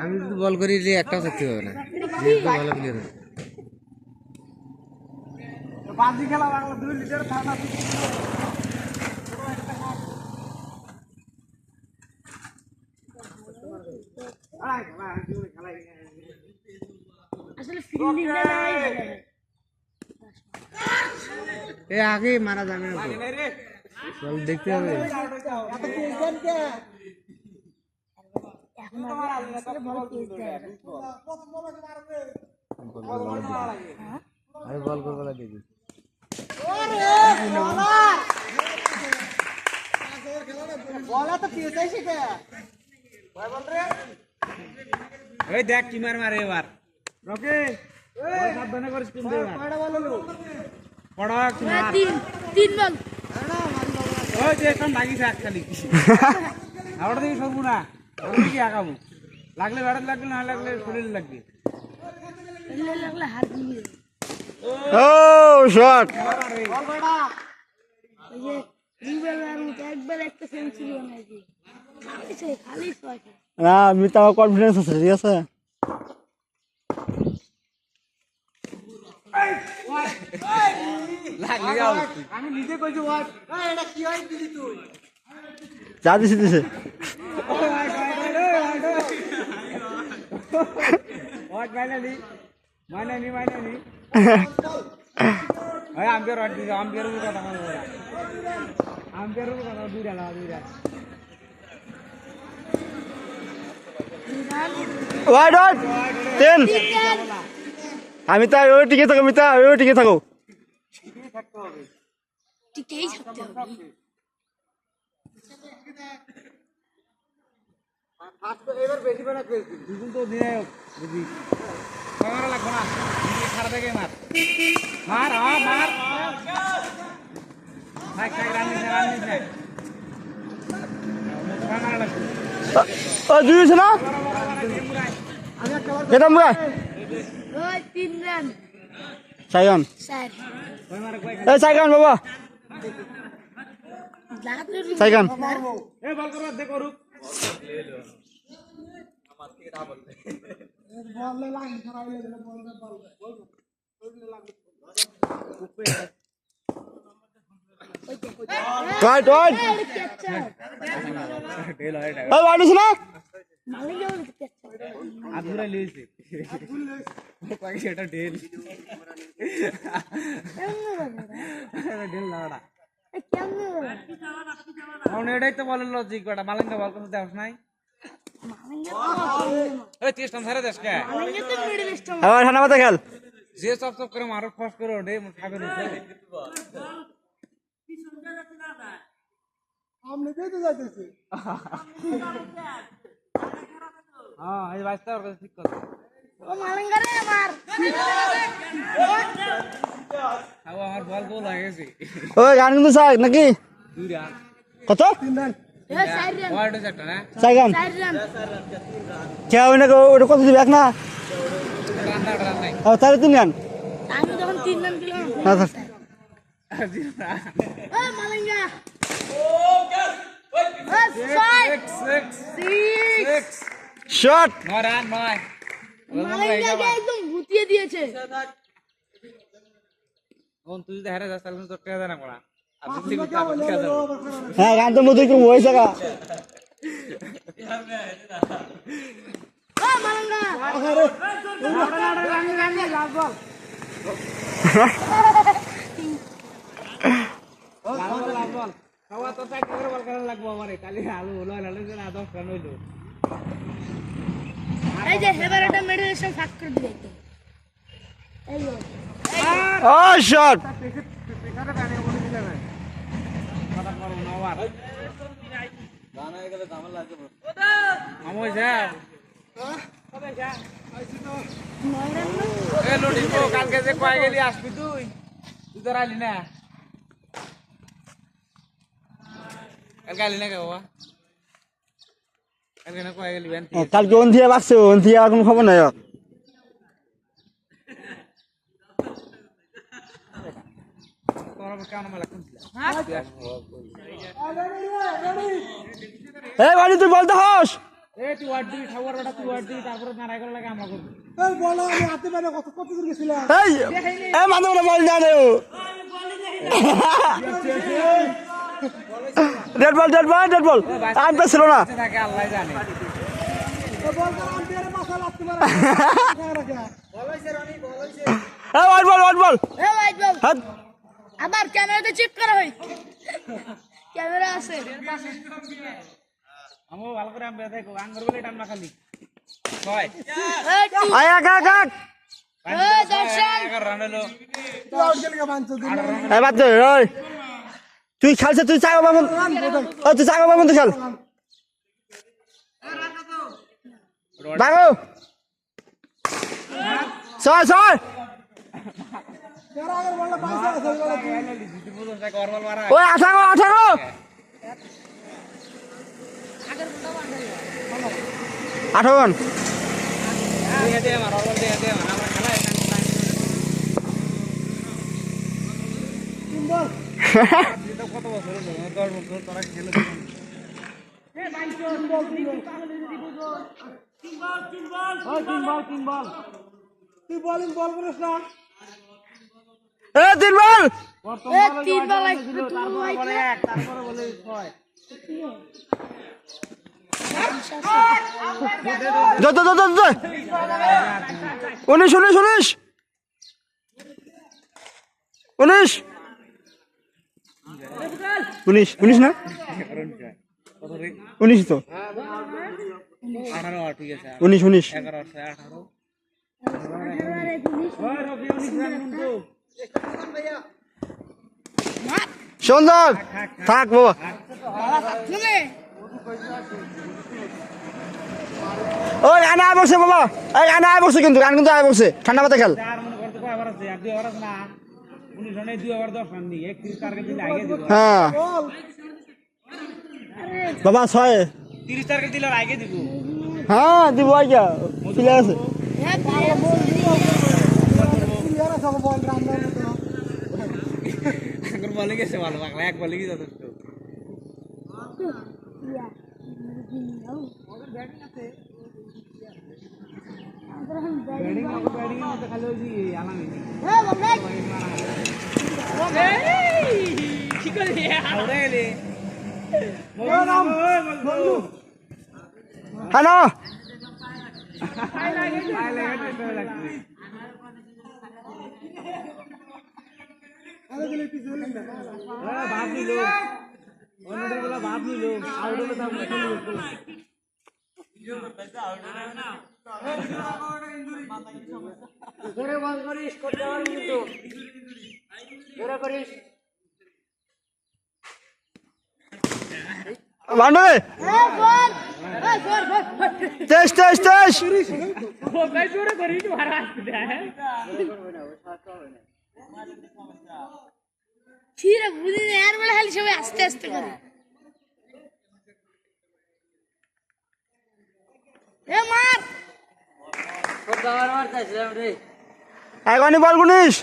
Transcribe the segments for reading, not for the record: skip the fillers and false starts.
আমি যদি বল করি একটাও থাকতে হবে না, ভালো প্লেয়ার হবে। বাজি খেলা বাংলা 2 লিটার ঠান্ডা আসলে ফিল্ডিংটা নাই ভালো। এ আগে মারা যাবে না, বল দেখতে হবে। এখন আসলে বল পেজ দেয়। আমি বল করবো না দেখি। এই দেখ কি মারে এবার রকি সাবধানে করিস কিন্তু এবার পড়া কি মার তিন বল ওই যে এখন ভাগিছে এক খালি আবার দেখি সরবো না কি আগামু লাগলে ব্যাটার লাগলে না লাগলে শরীর লাগবে লাগলে হাত দিয়ে ও শট ওই যে দুবেলার মতো একবার একটা সেঞ্চুরি বানাইছি খালি ছয় না আমি তো কনফিডেন্স আছে, ঠিক আছে। লাগলে যাও আমি নিজে কইছি ওয়াই এটা কি হয় দিলি তুই যা দিছে দিছে ওয়াট মাইনানি ভাই আম্পায়ার ওয়াট দিছে আম্পায়ার কথা বলা আম্পায়ার কথা দুইটা ওয়াইড ওয়াইড 10 আমি তো ওই টিকে থাকো, মিতা ওই টিকে থাকো। টিকেই থাকতে হবে এবার বেশি বেলা করেছি দুজন তো নির্ণায়ক বুঝি মারা লাগবে না খারাপ থেকে মার মার রান নিস না মারা লাগবে ও জুইছে না এটা মুরা ওই 3 রান সাইগান স্যার এই সাইগান বাবা সাইগান এ বল করো দেখো রূপ রাইট রাইট ওই ওয়াইড না আধুরা লিয়েছে কয়েক এটা ঢেল ঢেল লাড়া কারণ এটাই তো বলেন লজিক বেটা মালিঙ্গা বল করতে দেওয়া নাই এই চেষ্টা ধরে দেশ কে আবার ঠান্ডা মাথা খেল যে সব করে মারো ফাস্ট করে ওঠে খাবে না হ্যাঁ এই বাচ্চা ওর কাছে ঠিক কথা ও মালঙ্গারে আমার আমার বল গোল হয়ে গেছে ওই গান কিন্তু চাই নাকি 2 রান কত 3 রান ওয়ার্ড সেটা না সাইগান 4 রান কে ওই না ওটা কত দিবে এক না রান নাই ও তাহলে 3 গান আমি যখন 3 রান দিলাম না স্যার ও মালঙ্গা Six. শট 9 রান 9 মালঙ্গাকে একদম ভুতিয়ে দিয়েছে কোন তুই যদি হেরে যাস তাহলে তোর টাকা দেনা পড়া আর তুই কি টাকা দেনা হ্যাঁ গান তো মধ্যে একটু হয়েছে গা ও মালঙ্গা রান লাভ বল লাভ বল খাওয়া তো চাই করে বল করা লাগবো আমারে কালি আলু হলো আলু না 10 রান হইলো এই যে হেবারটা মেডিটেশন ফাক করে দিবে এই লো ও শট পিছনে গানে বলে দিলে ভাই কথা করো না আর গানা হয়ে গেলে ঝামেলা আছে আমই যা কবে যা এ লড়ি তো কালকে যে কয় গেলি আসবি তুই তো আইলি না কালকে আইলি না কে বাবা কালকে না কয় গেলি বেন কালকে ওন দিয়ে বাকছে ওন দিয়ে আর কোনো খবর নাই তোরা কেমন মেলা কোনছিল এই বাড়ি তুই বলতে হস এ তুই ওয়ার্ড দিবি খাবার ওটা তুই ওয়ার্ড দিবি তারপরে নারাই করা লাগে আমরা করবো এই বলো আমি হাতে পারে কত দূর গেছিলাম এই মাঝে মাঝে বল জানে ও ডেড বল আমি তো ছিল না থাকে আল্লাহ জানে বল তো আম্পায়ারে পাশা লাগতে পারে এই ওয়াইড বল এ ভাই বাবু হাত আবার ক্যামেরাতে চেক করা হয় ক্যামেরা আছে আমো ভালো করে আমরা দেখো আঙ্গুর বলে টান না খালি ছয় এই তুই আয় আগাক এই দর্শন 11 রান হলো আউট গেল কে বানছো দিন এই বাদ দে ওই তুই খেলছে তুই চাগা বামন ও তুই চাগা বামন তুই খেল বাগো ছয় তেরা আগের বললে পয়সা আছে বলে জিতু বুঝো সে করবল মারা ওই 18 আঠারো দিয়ে দে মার অল দিয়ে দে মার আমার খেলা তিন বল এটা কত বছর হলো 10 বছর তোরা খেলে তুই বলিং বল করিস না এ তিন বল এ তিন বল একটু তুই বলে এক তারপরে বলে ছয় যত 19 না কত রে 19 তো 18 ঠিক আছে 19 11 18 ওই রবি 19 রান কিন্তু সুন্দর থাক বাবা শুনে ওই গানে আয় বসে বাবা এই গানে আয় বসে কিন্তু গান কিন্তু আয় বসে ঠান্ডা মাথায় খেল চার মনে করতে কয় ওভার আছে আর 2 ওভার আছে না 19 রানে 2 ওভার 10 রান দিয়ে 31 টার্গেট দিলে আগে দিব হ্যাঁ বল বাবা 6 30 টার্গেট দিলে আগে দিব হ্যাঁ দিব আইয়া প্লেয়ার আছে হ্যাঁ বল প্লেয়ার আছে বল রামদার মতো আঙ্গুর বলে গেছে ভালো পাগলা এক বলে কি যথেষ্ট ব্যাটিং এর মধ্যে খালি ওই যে আলামি কি করে আউড়ে গেলে মজনু হ্যালো আই লাগে লাগছে আরে গেলে পিছে হলেন না ভাব নিল অন্যদের বলা ভাব নিল আউট হলে তাও খেলে যেত জোরে বল করিস করতে পারবি কিন্তু জোরে করিস বান্ডে হ্যাঁ বল এই বল টেস্ট ওই জোরে করিস মারা আসছে ছিরে বুঝি এর বলে খালি সবাই আস্তে আস্তে করে এ মার এখনই বল গুনিস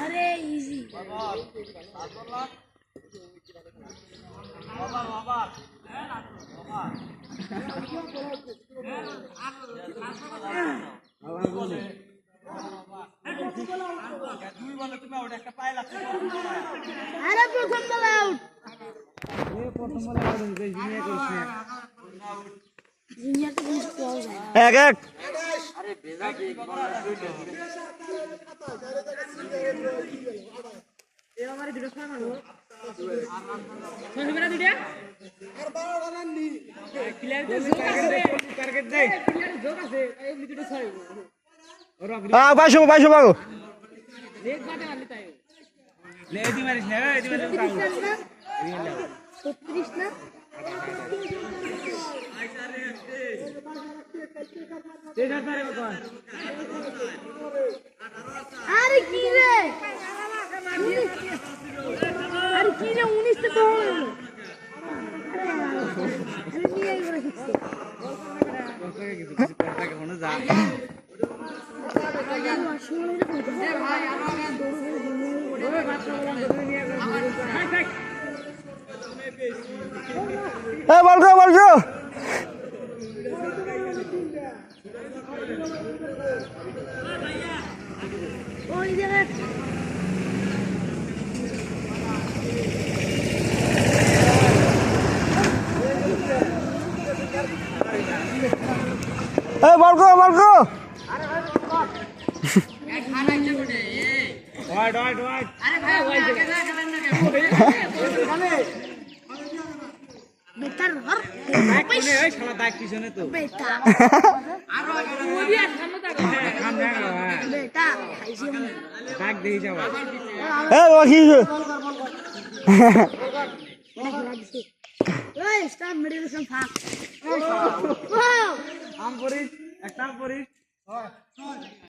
আরে ইজি আরে প্রথম বল আউট জুনিয়র তো কিছু পাওয়া যায় এক এক টার্গেট দে বাইশো বাগো লে এদি মারিস না এদি মারিস না 36 না আরে কি রে আরে কি রে 19 তো কম হলো আরে নিয়ে করে দিচ্ছে বল গো ওই জায়গায় বল গো ওয়াইড ওয়াইড ওয়াইড বেটার ঘর কোনে ওই শালা দাগ পিছনে তো বেটা সামনে গেল বেটা খাইছে দাগ দেই যাওয়া বাবা কি ওই স্টাফ মেডিকেশন ফাক আম পরিস একটা পরিস